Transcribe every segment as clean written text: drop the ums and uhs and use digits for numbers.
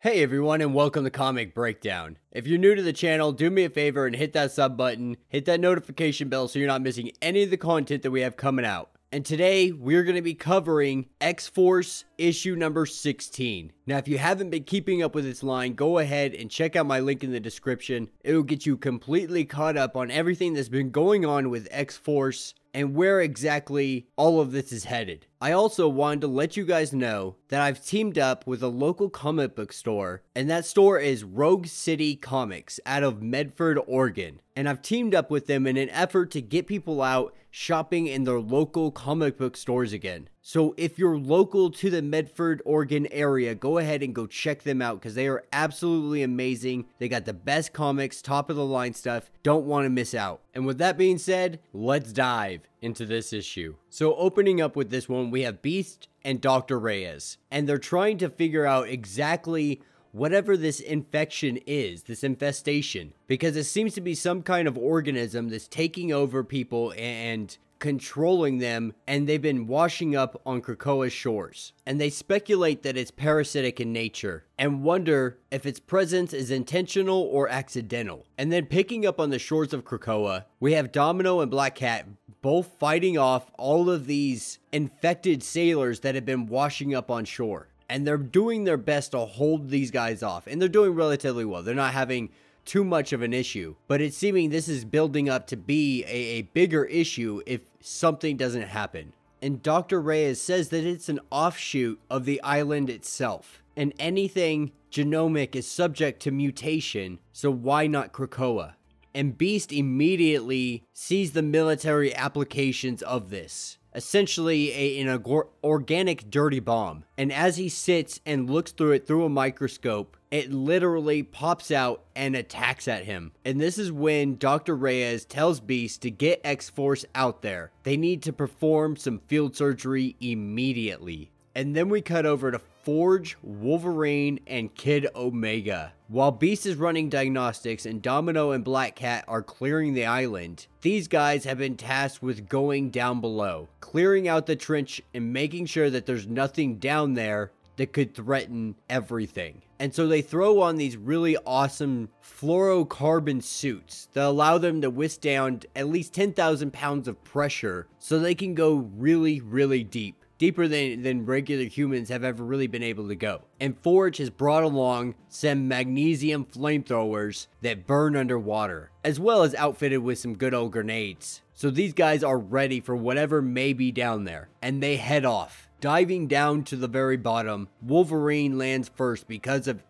Hey everyone, and welcome to Comic Breakdown. If you're new to the channel, do me a favor and hit that sub button, hit that notification bell so you're not missing any of the content that we have coming out. And today, we're going to be covering XForce issue number 16. Now, if you haven't been keeping up with this line, go ahead and check out my link in the description. It'll get you completely caught up on everything that's been going on with XForce and where exactly all of this is headed. I also wanted to let you guys know that I've teamed up with a local comic book store, and that store is Rogue City Comics out of Medford, Oregon. And I've teamed up with them in an effort to get people out shopping in their local comic book stores again. So if you're local to the Medford, Oregon area, go ahead and go check them out because they are absolutely amazing. They got the best comics, top of the line stuff. Don't want to miss out. And with that being said, let's dive into this issue. So opening up with this one, we have Beast and Dr. Reyes, and they're trying to figure out exactly whatever this infection is, this infestation, because it seems to be some kind of organism that's taking over people and controlling them, and they've been washing up on KRAKOA's shores. And they speculate that it's parasitic in nature and wonder if its presence is intentional or accidental. And then picking up on the shores of KRAKOA, we have Domino and Black Cat both fighting off all of these infected sailors that have been washing up on shore. And they're doing their best to hold these guys off, and they're doing relatively well. They're not having too much of an issue, but it's seeming this is building up to be a bigger issue if something doesn't happen. And Dr. Reyes says that it's an offshoot of the island itself, and anything genomic is subject to mutation, so why not KRAKOA? And Beast immediately sees the military applications of this. Essentially an organic dirty bomb. And as he sits and looks through it through a microscope, it literally pops out and attacks at him. And this is when Dr. Reyes tells Beast to get XForce out there. They need to perform some field surgery immediately. And then we cut over to Forge, Wolverine, and Kid Omega. While Beast is running diagnostics and Domino and Black Cat are clearing the island, these guys have been tasked with going down below, clearing out the trench and making sure that there's nothing down there that could threaten everything. And so they throw on these really awesome fluorocarbon suits that allow them to withstand at least 10,000 pounds of pressure so they can go really, really deep. Deeper than regular humans have ever really been able to go. And Forge has brought along some magnesium flamethrowers that burn underwater, as well as outfitted with some good old grenades. So these guys are ready for whatever may be down there, and they head off. Diving down to the very bottom, Wolverine lands first because of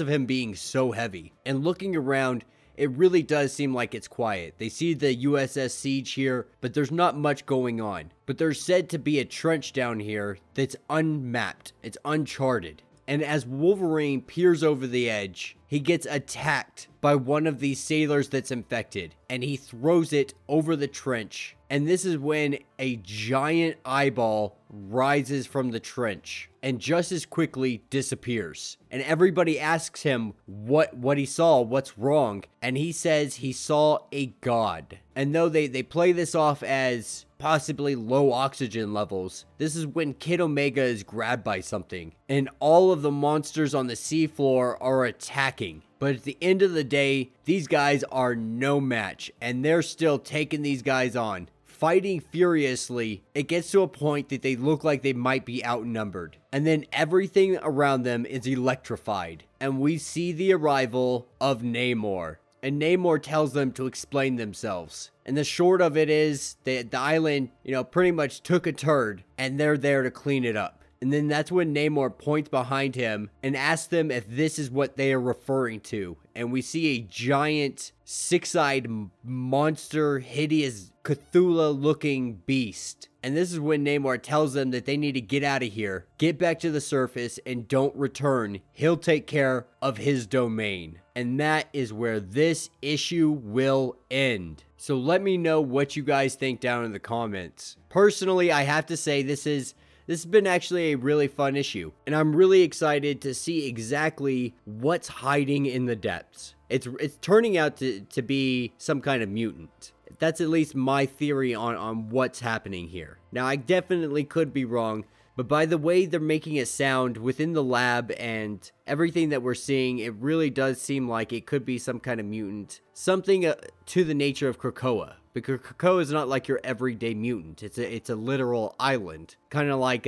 him being so heavy. And looking around, it really does seem like it's quiet. They see the USS Siege here, but there's not much going on. But there's said to be a trench down here that's unmapped. It's uncharted. And as Wolverine peers over the edge, he gets attacked by one of these sailors that's infected. And he throws it over the trench. And this is when a giant eyeball rises from the trench and just as quickly disappears. And everybody asks him what he saw, what's wrong. And he says he saw a god. And though they play this off as possibly low oxygen levels, this is when Kid Omega is grabbed by something. And all of the monsters on the seafloor are attacking. But at the end of the day, these guys are no match. And they're still taking these guys on. Fighting furiously, it gets to a point that they look like they might be outnumbered. And then everything around them is electrified. And we see the arrival of Namor. And Namor tells them to explain themselves. And the short of it is that the island, pretty much took a turd. And they're there to clean it up. And then that's when Namor points behind him and asks them if this is what they are referring to. And we see a giant six-eyed monster, hideous Cthulhu-looking beast. And this is when Namor tells them that they need to get out of here, get back to the surface, and don't return. He'll take care of his domain. And that is where this issue will end. So let me know what you guys think down in the comments. Personally, I have to say this has been actually a really fun issue, and I'm really excited to see exactly what's hiding in the depths. It's turning out to be some kind of mutant. That's at least my theory on what's happening here. Now, I definitely could be wrong. But by the way they're making it sound within the lab and everything that we're seeing, it really does seem like it could be some kind of mutant. Something to the nature of KRAKOA. Because KRAKOA is not like your everyday mutant. It's a literal island. Kind of like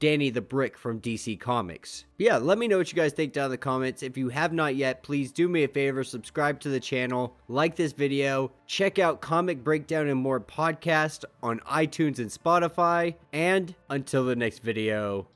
Danny the Brick from DC Comics. But yeah, let me know what you guys think down in the comments. If you have not yet, please do me a favor, subscribe to the channel, like this video, check out Comic Breakdown and More podcast on iTunes and Spotify, and until the next video,